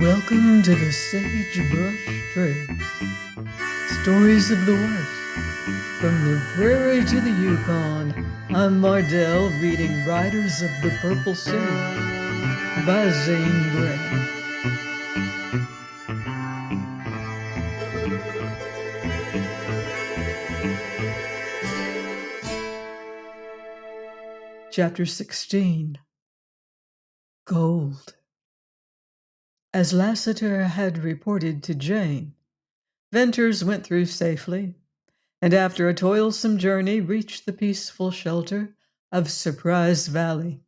Welcome to the Sagebrush Trail. Stories of the West. From the prairie to the Yukon, I'm Mardell reading Riders of the Purple Sage by Zane Graham. Chapter 16. Gold. As Lassiter had reported to Jane, Venters went through safely, and after a toilsome journey reached the peaceful shelter of Surprise Valley.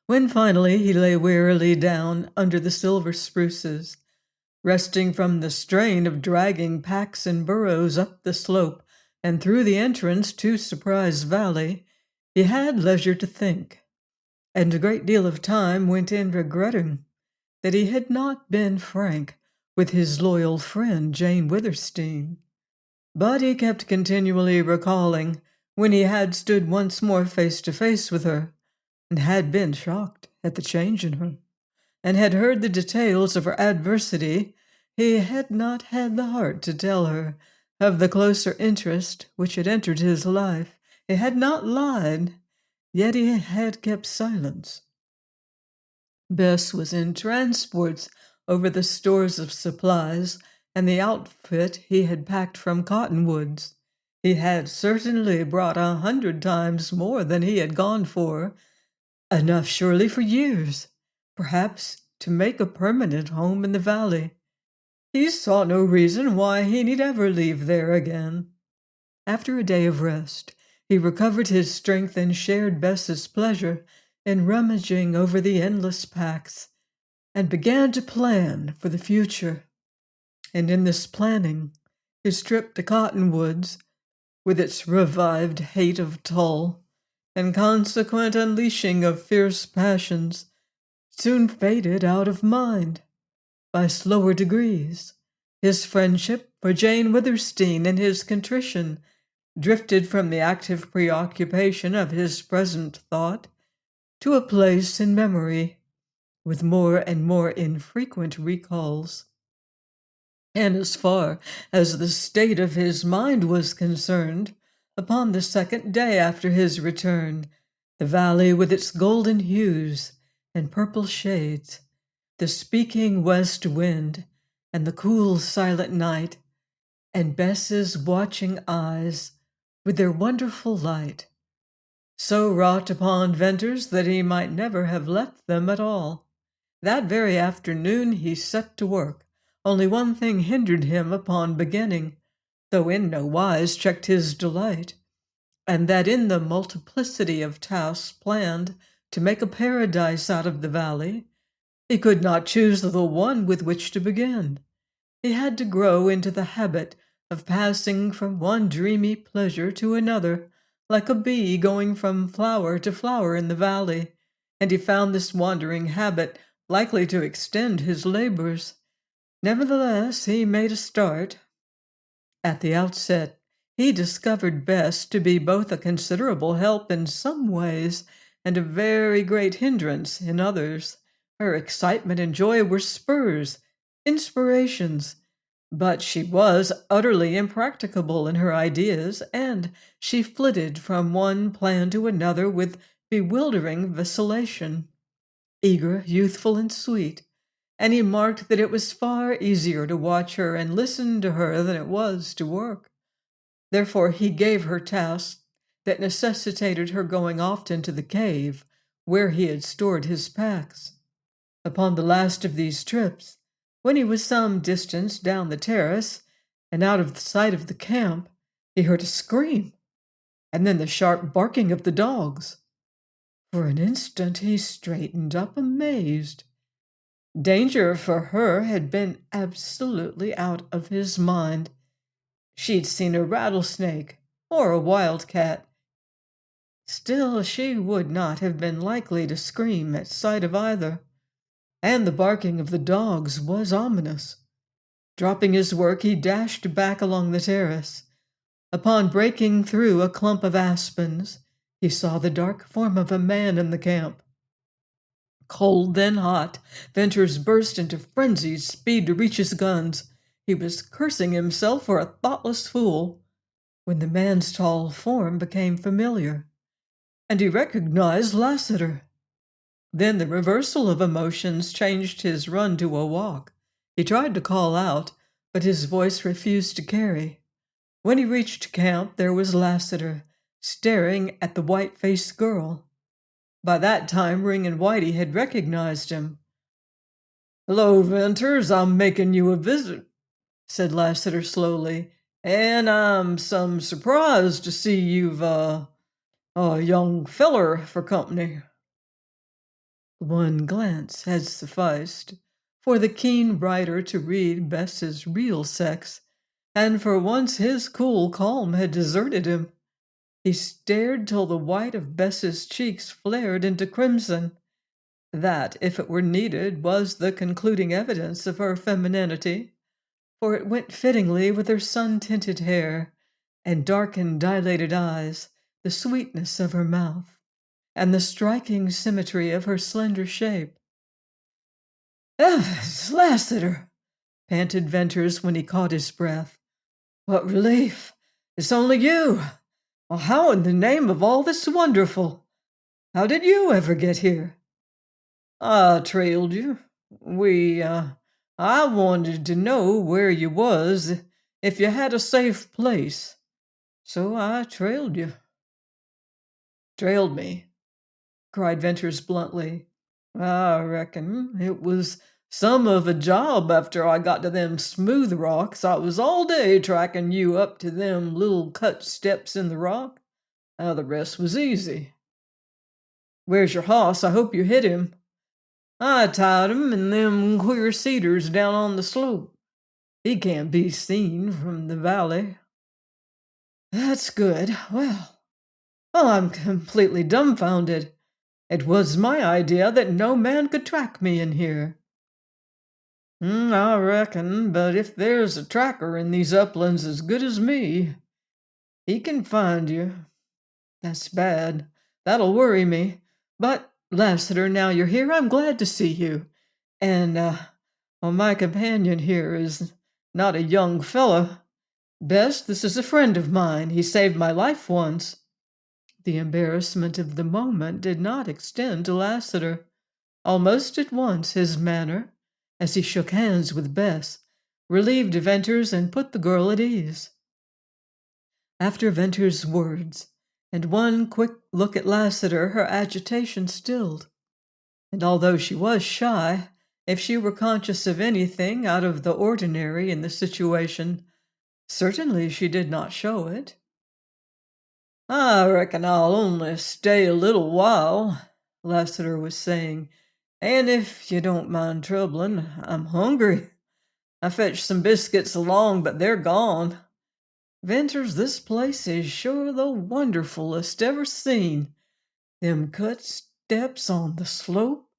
When finally he lay wearily down under the silver spruces, resting from the strain of dragging packs and burros up the slope and through the entrance to Surprise Valley, he had leisure to think, and a great deal of time went in regretting that he had not been frank with his loyal friend Jane Witherstein. But he kept continually recalling when he had stood once more face to face with her, and had been shocked at the change in her, and had heard the details of her adversity. He had not had the heart to tell her of the closer interest which had entered his life. He had not lied, yet he had kept silence. Bess was in transports over the stores of supplies and the outfit he had packed from Cottonwoods. He had certainly brought 100 times more than he had gone for, enough surely for years, perhaps to make a permanent home in the valley. He saw no reason why he need ever leave there again. After a day of rest, he recovered his strength and shared Bess's pleasure in rummaging over the endless packs, and began to plan for the future. And in this planning, his trip to Cottonwoods, with its revived hate of Tull and consequent unleashing of fierce passions, soon faded out of mind. By slower degrees, his friendship for Jane Witherstein and his contrition drifted from the active preoccupation of his present thought to a place in memory, with more and more infrequent recalls. And as far as the state of his mind was concerned, upon the second day after his return, the valley with its golden hues and purple shades, the speaking west wind, and the cool silent night, and Bess's watching eyes with their wonderful light, so wrought upon Venters that he might never have left them at all. That very afternoon he set to work. Only one thing hindered him upon beginning, though in no wise checked his delight, and that in the multiplicity of tasks planned to make a paradise out of the valley, he could not choose the one with which to begin. He had to grow into the habit of passing from one dreamy pleasure to another, like a bee going from flower to flower in the valley, and he found this wandering habit likely to extend his labors. Nevertheless, he made a start. At the outset, he discovered Bess to be both a considerable help in some ways and a very great hindrance in others. Her excitement and joy were spurs, inspirations, but she was utterly impracticable in her ideas, and she flitted from one plan to another with bewildering vacillation. Eager, youthful, and sweet, and he marked that it was far easier to watch her and listen to her than it was to work. Therefore he gave her tasks that necessitated her going often to the cave where he had stored his packs. Upon the last of these trips, when he was some distance down the terrace and out of sight of the camp, he heard a scream, and then the sharp barking of the dogs. For an instant he straightened up, amazed. Danger for her had been absolutely out of his mind. She'd seen a rattlesnake or a wildcat. Still, she would not have been likely to scream at sight of either. And the barking of the dogs was ominous. Dropping his work, he dashed back along the terrace. Upon breaking through a clump of aspens, he saw the dark form of a man in the camp. Cold, then hot, Venters burst into frenzied speed to reach his guns. He was cursing himself for a thoughtless fool when the man's tall form became familiar, and he recognized Lassiter. Then the reversal of emotions changed his run to a walk. He tried to call out, but his voice refused to carry. When he reached camp, there was Lassiter, staring at the white-faced girl. By that time, Ring and Whitey had recognized him. "Hello, Venters, I'm making you a visit," said Lassiter slowly, "and I'm some surprised to see you've a young feller for company." One glance had sufficed for the keen writer to read Bess's real sex, and for once his cool calm had deserted him. He stared till the white of Bess's cheeks flared into crimson. That, if it were needed, was the concluding evidence of her femininity, for it went fittingly with her sun-tinted hair and dark and dilated eyes, the sweetness of her mouth, and the striking symmetry of her slender shape. "Heavens, Lassiter!" panted Venters when he caught his breath. "What relief! It's only you! Well, how in the name of all that's wonderful? How did you ever get here?" "I trailed you. I wanted to know where you was, if you had a safe place. So I trailed you." "Trailed me?" cried Venters bluntly. "I reckon it was some of a job after I got to them smooth rocks. I was all day tracking you up to them little cut steps in the rock. The rest was easy." "Where's your hoss? I hope you hit him." "I tied him in them queer cedars down on the slope. He can't be seen from the valley." "That's good. Well, I'm completely dumbfounded. It was my idea that no man could track me in here." "I reckon, but if there's a tracker in these uplands as good as me, he can find you." "That's bad. That'll worry me. But, Lassiter, now you're here, I'm glad to see you. And, my companion here is not a young fellow. Bess, this is a friend of mine. He saved my life once." The embarrassment of the moment did not extend to Lassiter. Almost at once his manner, as he shook hands with Bess, relieved Venters and put the girl at ease. After Venters's words, and one quick look at Lassiter, her agitation stilled. And although she was shy, if she were conscious of anything out of the ordinary in the situation, certainly she did not show it. "I reckon I'll only stay a little while," Lassiter was saying, "and if you don't mind troubling, I'm hungry. I fetched some biscuits along, but they're gone. Venters, this place is sure the wonderfulest ever seen. Them cut steps on the slope,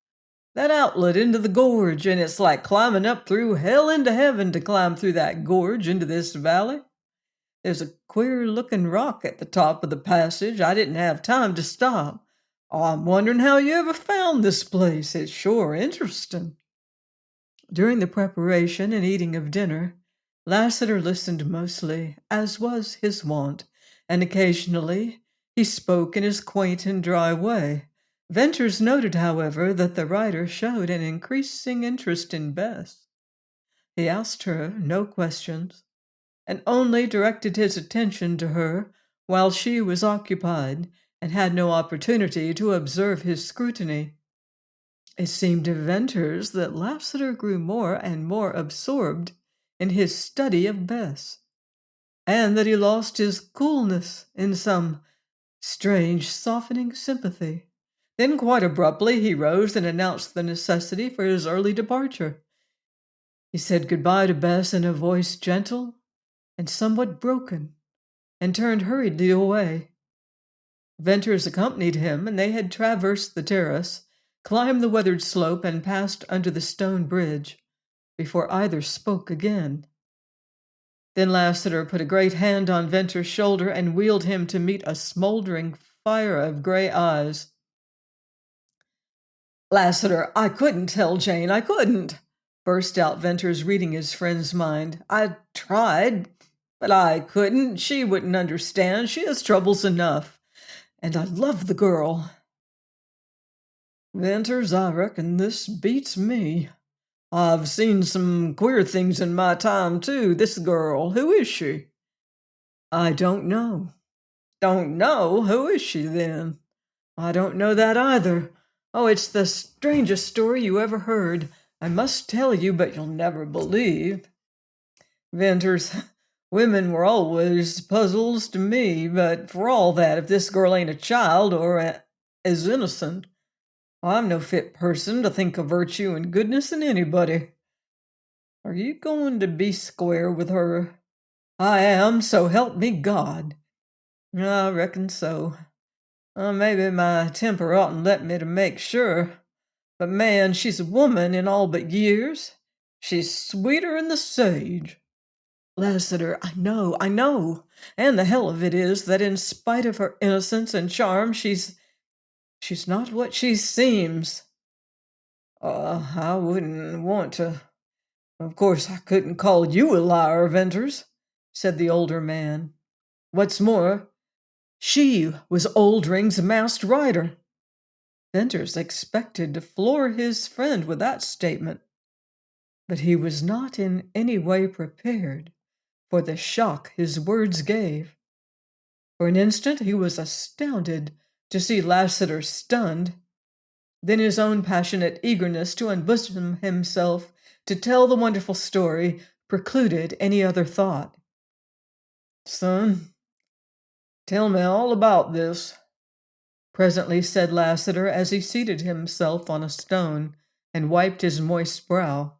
that outlet into the gorge, and it's like climbing up through hell into heaven to climb through that gorge into this valley. There's a queer-looking rock at the top of the passage. I didn't have time to stop. I'm wondering how you ever found this place. It's sure interesting." During the preparation and eating of dinner, Lassiter listened mostly, as was his wont, and occasionally he spoke in his quaint and dry way. Venters noted, however, that the writer showed an increasing interest in Bess. He asked her no questions, and only directed his attention to her while she was occupied and had no opportunity to observe his scrutiny. It seemed to Venters that Lassiter grew more and more absorbed in his study of Bess, and that he lost his coolness in some strange, softening sympathy. Then, quite abruptly, he rose and announced the necessity for his early departure. He said goodbye to Bess in a voice gentle and somewhat broken, and turned hurriedly away. Venters accompanied him, and they had traversed the terrace, climbed the weathered slope, and passed under the stone bridge before either spoke again. Then Lassiter put a great hand on Venters' shoulder and wheeled him to meet a smoldering fire of gray eyes. Lassiter, I couldn't tell Jane, I couldn't, burst out Venters, reading his friend's mind. I tried, but I couldn't. She wouldn't understand. She has troubles enough. And I love the girl. Venters, I reckon this beats me. I've seen some queer things in my time, too. This girl, who is she? I don't know. Don't know? Who is she, then? I don't know that either. Oh, it's the strangest story you ever heard. I must tell you, but you'll never believe. Venters, women were always puzzles to me, but for all that, if this girl ain't a child or as innocent, I'm no fit person to think of virtue and goodness in anybody. Are you going to be square with her? I am, so help me God. I reckon so. Maybe my temper oughtn't let me to make sure. But man, she's a woman in all but years. She's sweeter'n the sage. Lassiter, I know. And the hell of it is that in spite of her innocence and charm, she's not what she seems. I wouldn't want to. Of course, I couldn't call you a liar, Venters, said the older man. What's more, she was Oldring's masked rider. Venters expected to floor his friend with that statement, but he was not in any way prepared for the shock his words gave. For an instant he was astounded to see Lassiter stunned. Then his own passionate eagerness to unbosom himself to tell the wonderful story precluded any other thought. Son, tell me all about this, presently said Lassiter as he seated himself on a stone and wiped his moist brow.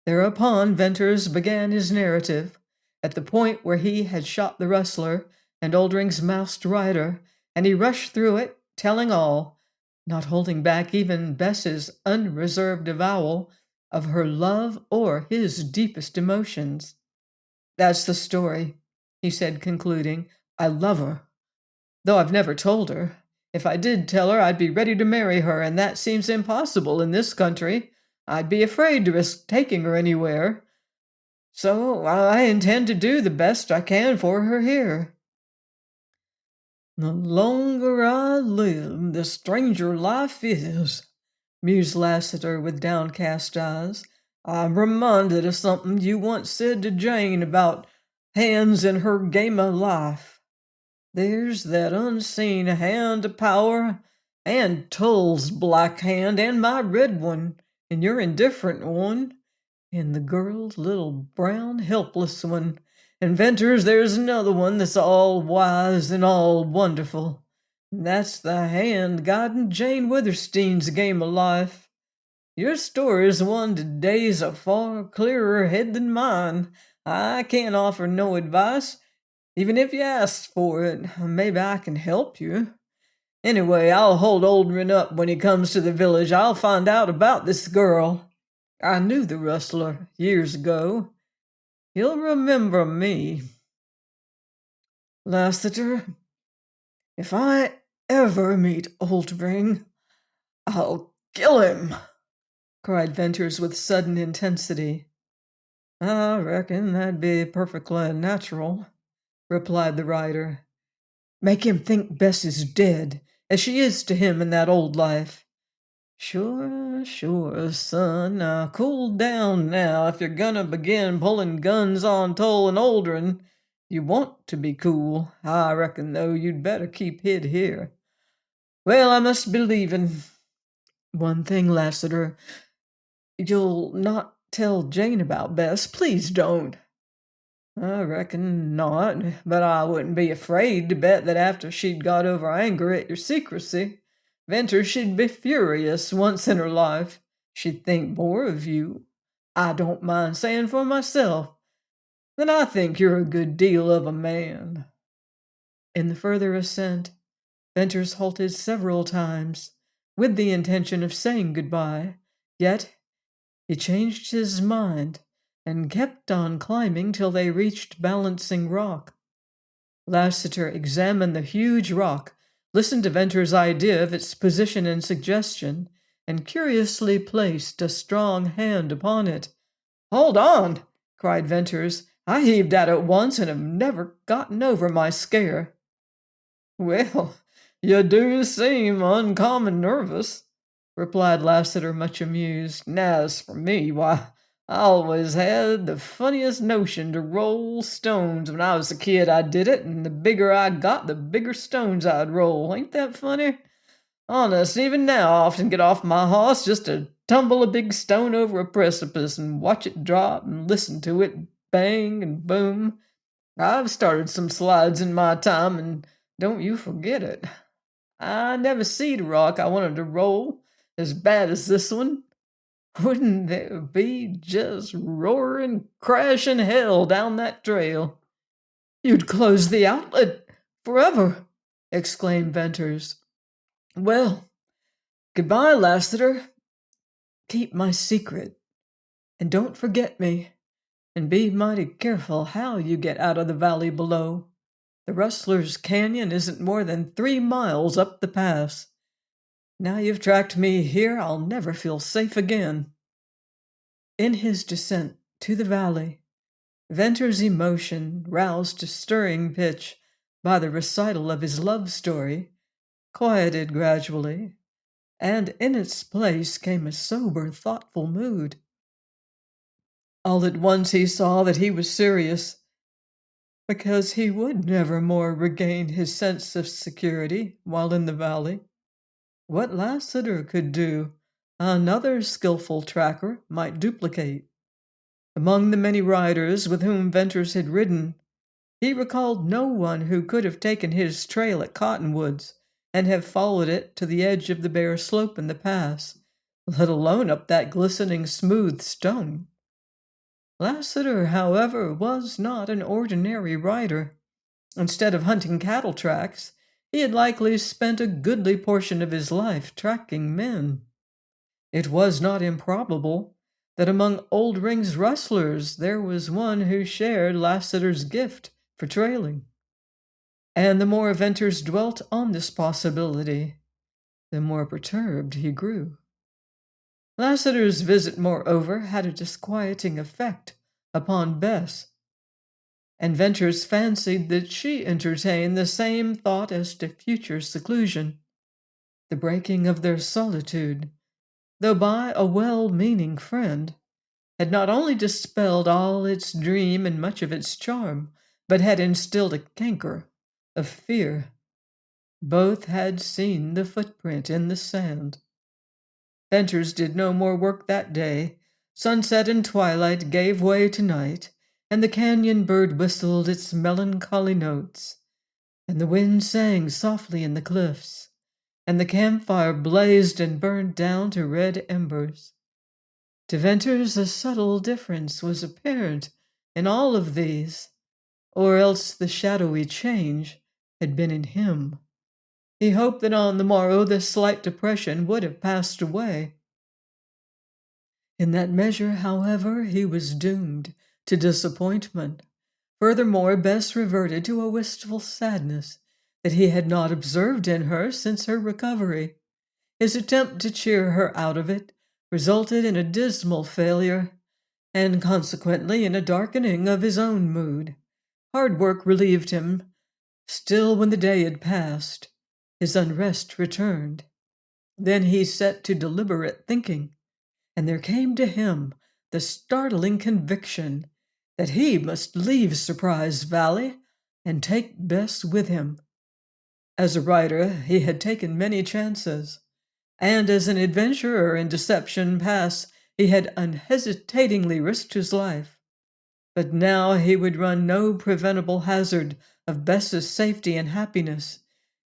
Thereupon Venters began his narrative, at the point where he had shot the rustler and Oldring's masked rider, and he rushed through it, telling all, not holding back even Bess's unreserved avowal of her love or his deepest emotions. That's the story, he said, concluding. I love her, though I've never told her. If I did tell her, I'd be ready to marry her, and that seems impossible in this country. I'd be afraid to risk taking her anywhere. So I intend to do the best I can for her here. The longer I live, the stranger life is, mused Lassiter with downcast eyes. I'm reminded of something you once said to Jane about hands in her game of life. There's that unseen hand of power, and Tull's black hand, and my red one, and your indifferent one, and the girl's little brown helpless one. And Venters, there's another one that's all wise and all wonderful. And that's the hand guiding Jane Withersteen's game of life. Your story's one today's a far clearer head than mine. I can't offer no advice, even if you asked for it. Maybe I can help you. Anyway, I'll hold Oldring up when he comes to the village. I'll find out about this girl. I knew the rustler years ago. He'll remember me. Lassiter, if I ever meet Oldring, I'll kill him, cried Venters with sudden intensity. I reckon that'd be perfectly natural, replied the rider. Make him think Bess is dead, as she is to him in that old life. Sure, son. Now, cool down now. If you're gonna begin pulling guns on Tull and Oldring, you want to be cool. I reckon, though, you'd better keep hid here. Well, I must be leaving. One thing, Lassiter. You'll not tell Jane about Bess? Please don't. I reckon not, but I wouldn't be afraid to bet that after she'd got over anger at your secrecy, Venters, she'd be furious once in her life. She'd think more of you. I don't mind saying for myself that I think you're a good deal of a man. In the further ascent, Venters halted several times, with the intention of saying goodbye, yet he changed his mind and kept on climbing till they reached Balancing Rock. Lassiter examined the huge rock, listened to Venter's idea of its position and suggestion, and curiously placed a strong hand upon it. "Hold on!" cried Venters. "I heaved at it once and have never gotten over my scare." "Well, you do seem uncommon nervous," replied Lassiter, much amused. "And as for me, why, I always had the funniest notion to roll stones. When I was a kid, I did it, and the bigger I got, the bigger stones I'd roll. Ain't that funny? Honest, even now I often get off my hoss just to tumble a big stone over a precipice and watch it drop and listen to it bang and boom. I've started some slides in my time, and don't you forget it. I never seed a rock I wanted to roll as bad as this one. Wouldn't there be just roaring, crashing hell down that trail?" "You'd close the outlet forever," exclaimed Venters. "Well, goodbye, Lassiter. Keep my secret, and don't forget me, and be mighty careful how you get out of the valley below. The Rustler's Canyon isn't more than 3 miles up the pass. Now you've tracked me here, I'll never feel safe again." In his descent to the valley, Venter's emotion, roused to stirring pitch by the recital of his love story, quieted gradually, and in its place came a sober, thoughtful mood. All at once he saw that he was serious, because he would never more regain his sense of security while in the valley. What Lassiter could do, another skillful tracker might duplicate. Among the many riders with whom Venters had ridden, he recalled no one who could have taken his trail at Cottonwoods and have followed it to the edge of the bare slope in the pass, let alone up that glistening smooth stone. Lassiter, however, was not an ordinary rider. Instead of hunting cattle tracks, he had likely spent a goodly portion of his life tracking men. It was not improbable that among Old Ring's rustlers there was one who shared Lassiter's gift for trailing. And the more Venters dwelt on this possibility, the more perturbed he grew. Lassiter's visit, moreover, had a disquieting effect upon Bess, and Venters fancied that she entertained the same thought as to future seclusion. The breaking of their solitude, though by a well-meaning friend, had not only dispelled all its dream and much of its charm, but had instilled a canker of fear. Both had seen the footprint in the sand. Venters did no more work that day. Sunset and twilight gave way to night, and the canyon bird whistled its melancholy notes, and the wind sang softly in the cliffs, and the campfire blazed and burned down to red embers. To Venters a subtle difference was apparent in all of these, or else the shadowy change had been in him. He hoped that on the morrow this slight depression would have passed away. In that measure, however, he was doomed to disappointment. Furthermore, Bess reverted to a wistful sadness that he had not observed in her since her recovery. His attempt to cheer her out of it resulted in a dismal failure, and consequently in a darkening of his own mood. Hard work relieved him. Still, when the day had passed, his unrest returned. Then he set to deliberate thinking, and there came to him the startling conviction that he must leave Surprise Valley and take Bess with him. As a rider, he had taken many chances, and as an adventurer in Deception Pass, he had unhesitatingly risked his life. But now he would run no preventable hazard of Bess's safety and happiness,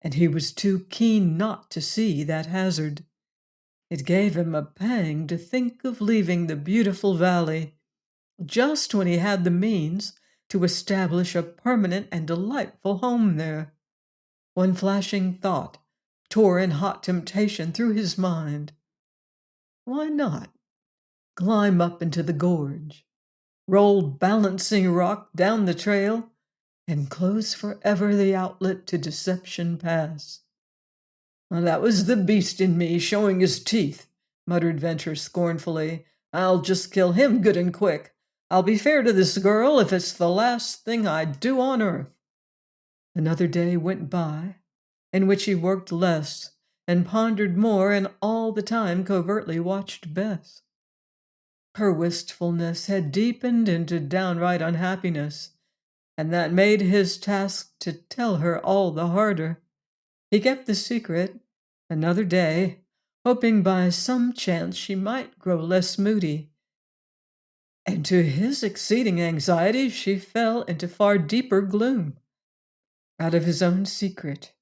and he was too keen not to see that hazard. It gave him a pang to think of leaving the beautiful valley just when he had the means to establish a permanent and delightful home there. One flashing thought tore in hot temptation through his mind. Why not climb up into the gorge, roll Balancing Rock down the trail, and close forever the outlet to Deception Pass? Well, that was the beast in me showing his teeth, muttered Venture scornfully. "I'll just kill him good and quick. I'll be fair to this girl if it's the last thing I do on earth." Another day went by, in which he worked less and pondered more, and all the time covertly watched Bess. Her wistfulness had deepened into downright unhappiness, and that made his task to tell her all the harder. He kept the secret another day, hoping by some chance she might grow less moody. And to his exceeding anxiety, she fell into far deeper gloom. Out of his own secret,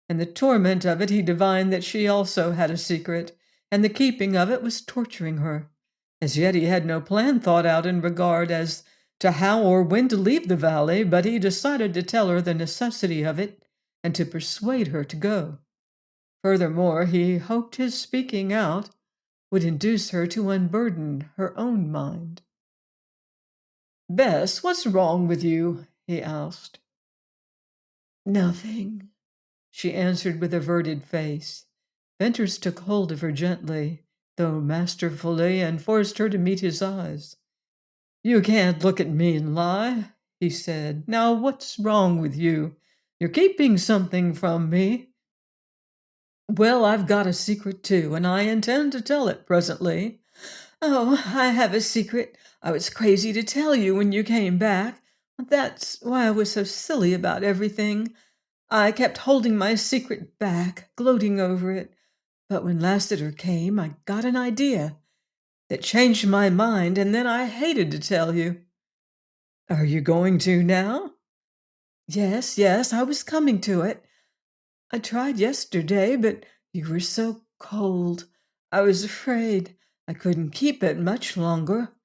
and the torment of it, he divined that she also had a secret, and the keeping of it was torturing her. As yet he had no plan thought out in regard as to how or when to leave the valley, but he decided to tell her the necessity of it and to persuade her to go. Furthermore, he hoped his speaking out would induce her to unburden her own mind. "Bess, what's wrong with you?" he asked. "Nothing," she answered with averted face. Venters took hold of her gently, though masterfully, and forced her to meet his eyes. "You can't look at me and lie," he said. "Now, what's wrong with you? You're keeping something from me." "Well, I've got a secret, too, and I intend to tell it presently." "Oh, I have a secret I was crazy to tell you when you came back. That's why I was so silly about everything. I kept holding my secret back, gloating over it. But when Lassiter came, I got an idea that changed my mind, and then I hated to tell you." "Are you going to now?" Yes, I was coming to it. I tried yesterday, but you were so cold. I was afraid I couldn't keep it much longer."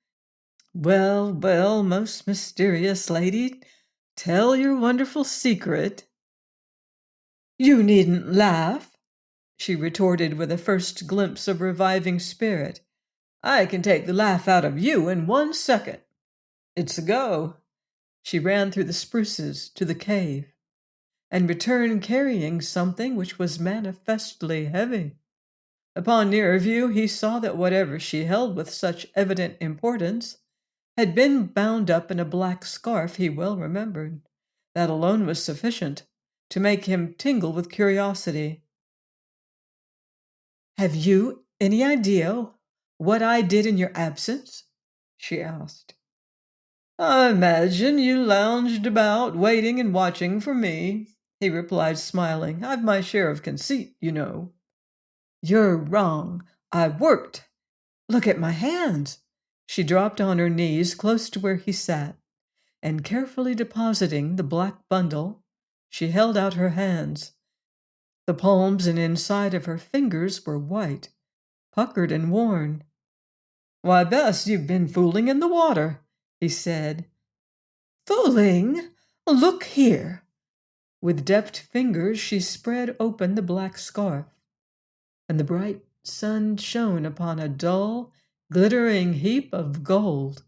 "Well, well, most mysterious lady, tell your wonderful secret." "You needn't laugh," she retorted with a first glimpse of reviving spirit. "I can take the laugh out of you in 1 second. It's a go." She ran through the spruces to the cave, and returned carrying something which was manifestly heavy. Upon nearer view, he saw that whatever she held with such evident importance had been bound up in a black scarf he well remembered. That alone was sufficient to make him tingle with curiosity. "Have you any idea what I did in your absence?" she asked. "I imagine you lounged about, waiting and watching for me," he replied, smiling. "I've my share of conceit, you know." "You're wrong. I worked. Look at my hands." She dropped on her knees close to where he sat, and carefully depositing the black bundle, she held out her hands. The palms and inside of her fingers were white, puckered and worn. "Why, Bess, you've been fooling in the water," he said. "Fooling? Look here." With deft fingers she spread open the black scarf, and the bright sun shone upon a dull, glittering heap of gold.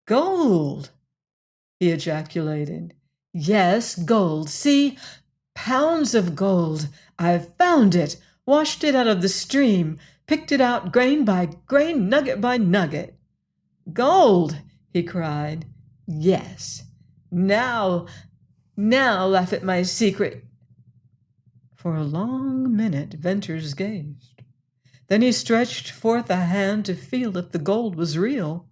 "Gold!" he ejaculated. "Yes, gold. See, pounds of gold. I've found it, washed it out of the stream, picked it out grain by grain, nugget by nugget." "Gold!" he cried. "Yes. Now laugh at my secret." For a long minute Venters gazed. Then he stretched forth a hand to feel if the gold was real.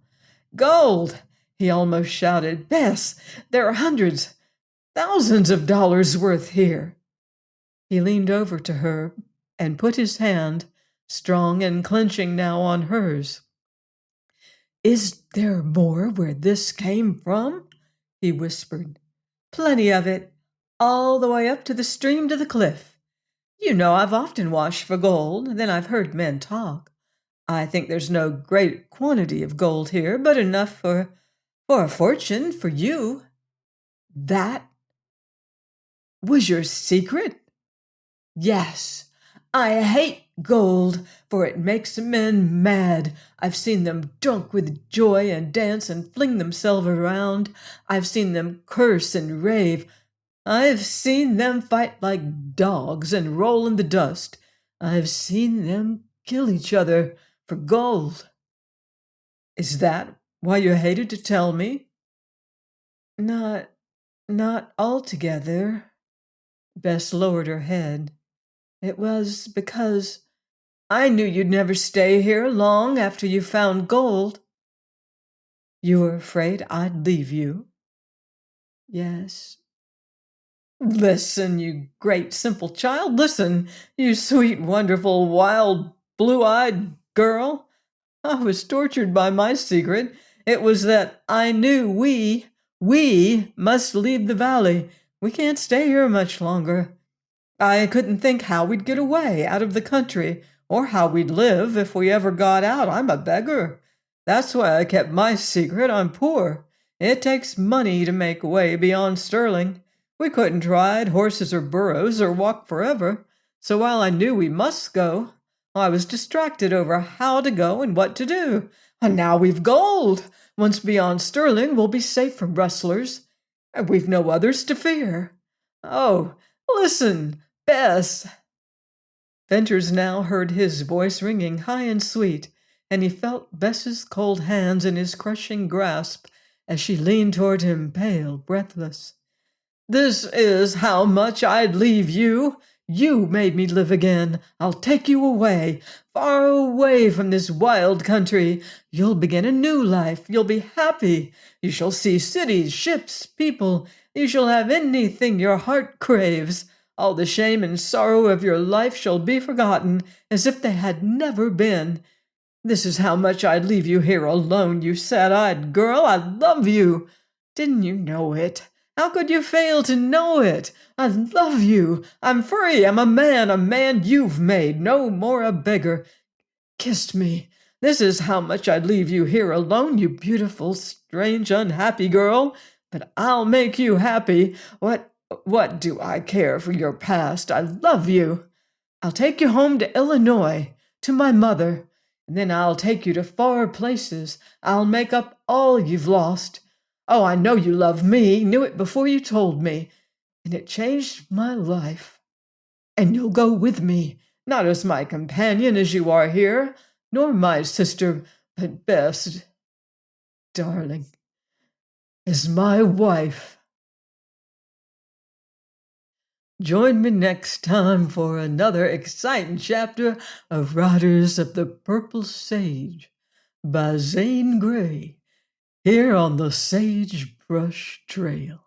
"Gold!" he almost shouted. "Bess, there are hundreds, thousands of dollars worth here." He leaned over to her and put his hand, strong and clenching now, on hers. "Is there more where this came from?" he whispered. "Plenty of it, all the way up to the stream to the cliff. You know I've often washed for gold, then I've heard men talk. I think there's no great quantity of gold here, but enough for a fortune for you." "That was your secret?" "Yes. I hate gold, for it makes men mad. I've seen them drunk with joy and dance and fling themselves around. I've seen them curse and rave. I've seen them fight like dogs and roll in the dust. I've seen them kill each other for gold. Is that why you hated to tell me? Not, not altogether. Bess lowered her head. It was because I knew you'd never stay here long after you found gold. You were afraid I'd leave you? Yes. Listen, you great simple child. Listen, you sweet, wonderful, wild, blue-eyed girl. I was tortured by my secret. It was that I knew we must leave the valley. We can't stay here much longer. I couldn't think how we'd get away out of the country, or how we'd live if we ever got out. I'm a beggar. That's why I kept my secret. I'm poor. It takes money to make way beyond Sterling. We couldn't ride horses or burros or walk forever. So while I knew we must go, I was distracted over how to go and what to do. And now we've gold. Once beyond Sterling, we'll be safe from rustlers. And we've no others to fear. Oh, listen, Bess! Venters now heard his voice ringing high and sweet, and he felt Bess's cold hands in his crushing grasp as she leaned toward him, pale, breathless. This is how much I'd leave you. You made me live again. I'll take you away, far away from this wild country. You'll begin a new life. You'll be happy. You shall see cities, ships, people. You shall have anything your heart craves. All the shame and sorrow of your life shall be forgotten, as if they had never been. This is how much I'd leave you here alone, you sad-eyed girl. I love you. Didn't you know it? How could you fail to know it? I love you. I'm free. I'm a man you've made. No more a beggar. Kiss me. This is how much I'd leave you here alone, you beautiful, strange, unhappy girl. But I'll make you happy. What do I care for your past? I love you. I'll take you home to Illinois, to my mother, and then I'll take you to far places. I'll make up all you've lost. Oh, I know you love me, knew it before you told me, and it changed my life. And you'll go with me, not as my companion as you are here, nor my sister, but Bess, darling, as my wife. Join me next time for another exciting chapter of Riders of the Purple Sage by Zane Grey, here on the Sagebrush Trail.